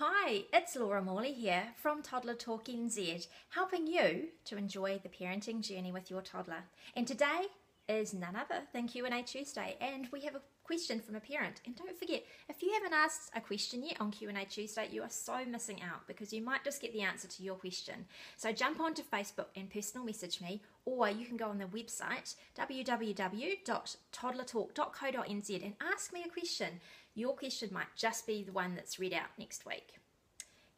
Hi, it's Laura Morley here from Toddler Talk NZ, helping you to enjoy the parenting journey with your toddler. And today is none other than Q&A Tuesday, and we have a question from a parent. And don't forget, if you haven't asked a question yet on Q&A Tuesday, you are so missing out because you might just get the answer to your question. So jump onto Facebook and personal message me, or you can go on the website www.toddlertalk.co.nz and ask me a question. Your question might just be the one that's read out next week.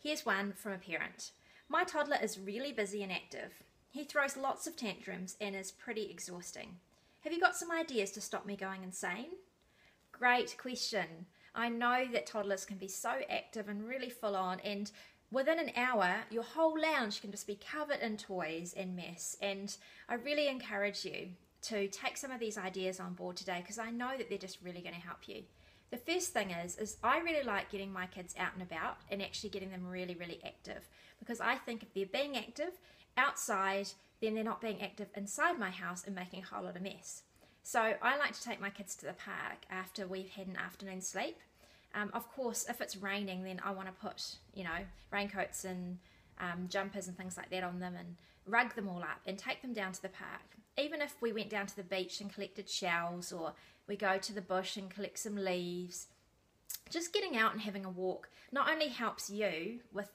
Here's one from a parent. My toddler is really busy and active. He throws lots of tantrums and is pretty exhausting. Have you got some ideas to stop me going insane? Great question. I know that toddlers can be so active and really full on, and within an hour your whole lounge can just be covered in toys and mess. And I really encourage you to take some of these ideas on board today because I know that they're just really going to help you. The first thing is I really like getting my kids out and about and actually getting them really, really active, because I think if they're being active outside, then they're not being active inside my house and making a whole lot of mess. So I like to take my kids to the park after we've had an afternoon sleep. Of course, if it's raining, then I want to put, raincoats and jumpers and things like that on them and rug them all up and take them down to the park. Even if we went down to the beach and collected shells, or we go to the bush and collect some leaves, just getting out and having a walk not only helps you with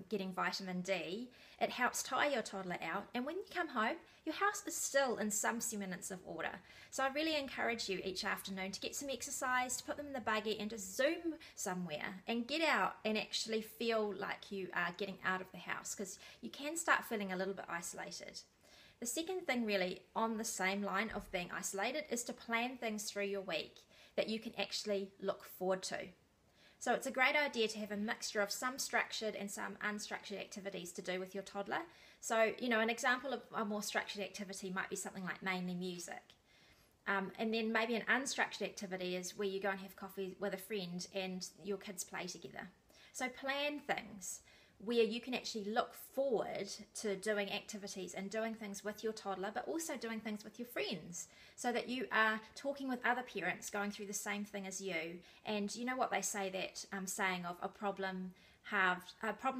getting vitamin D, it helps tire your toddler out, and when you come home, your house is still in some semblance of order. So I really encourage you each afternoon to get some exercise, to put them in the buggy and just zoom somewhere and get out and actually feel like you are getting out of the house, because you can start feeling a little bit isolated. The second thing really on the same line of being isolated is to plan things through your week that you can actually look forward to. So it's a great idea to have a mixture of some structured and some unstructured activities to do with your toddler. So, an example of a more structured activity might be something like mainly music. And then maybe an unstructured activity is where you go and have coffee with a friend and your kids play together. So plan things where you can actually look forward to doing activities and doing things with your toddler, but also doing things with your friends, so that you are talking with other parents going through the same thing as you. And you know what they say, that saying of a problem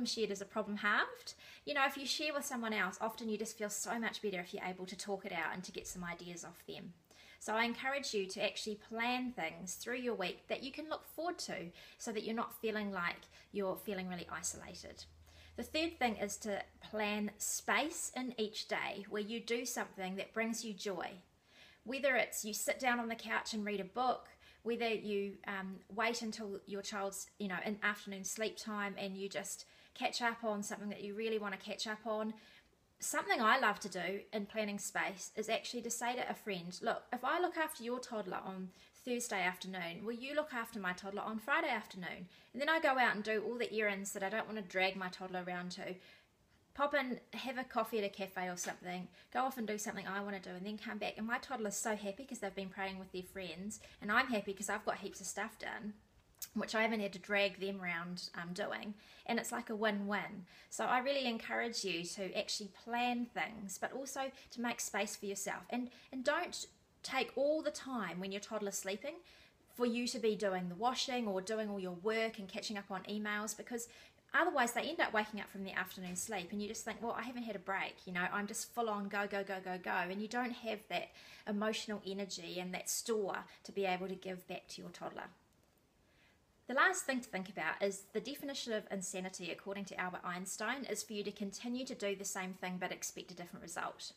shared is a problem halved. If you share with someone else, often you just feel so much better if you're able to talk it out and to get some ideas off them. So I encourage you to actually plan things through your week that you can look forward to, so that you're not feeling like you're feeling really isolated. The third thing is to plan space in each day where you do something that brings you joy. Whether it's you sit down on the couch and read a book, whether you wait until your child's in afternoon sleep time and you just catch up on something that you really want to catch up on. Something I love to do in planning space is actually to say to a friend, look, if I look after your toddler on Thursday afternoon, will you look after my toddler on Friday afternoon? And then I go out and do all the errands that I don't want to drag my toddler around to. Pop in, have a coffee at a cafe or something, go off and do something I want to do, and then come back. And my toddler's so happy because they've been playing with their friends, and I'm happy because I've got heaps of stuff done, which I haven't had to drag them around doing, and it's like a win-win. So I really encourage you to actually plan things, but also to make space for yourself, and don't take all the time when your toddler's sleeping for you to be doing the washing or doing all your work and catching up on emails, because otherwise they end up waking up from their afternoon sleep and you just think, well, I haven't had a break, I'm just full on go, and you don't have that emotional energy and that store to be able to give back to your toddler. The last thing to think about is the definition of insanity, according to Albert Einstein, is for you to continue to do the same thing but expect a different result.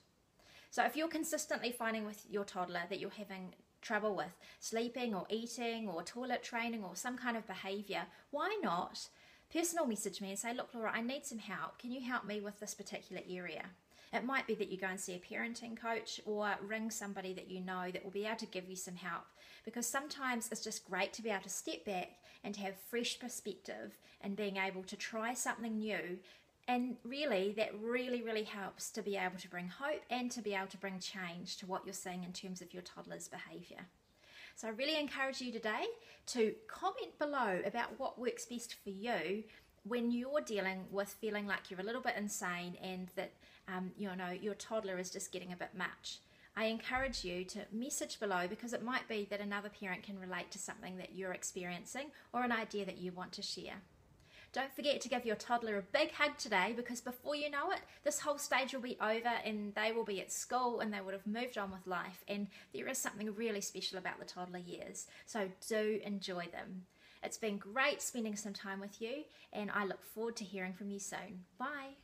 So if you're consistently finding with your toddler that you're having trouble with sleeping or eating or toilet training or some kind of behaviour, why not personal message me and say, look, Laura, I need some help. Can you help me with this particular area? It might be that you go and see a parenting coach or ring somebody that you know that will be able to give you some help, because sometimes it's just great to be able to step back and have fresh perspective and being able to try something new. And really, that really helps to be able to bring hope and to be able to bring change to what you're seeing in terms of your toddler's behaviour. So I really encourage you today to comment below about what works best for you when you're dealing with feeling like you're a little bit insane and that your toddler is just getting a bit much. I encourage you to message below, because it might be that another parent can relate to something that you're experiencing or an idea that you want to share. Don't forget to give your toddler a big hug today, because before you know it, this whole stage will be over and they will be at school and they would have moved on with life, and there is something really special about the toddler years, so do enjoy them. It's been great spending some time with you, and I look forward to hearing from you soon. Bye.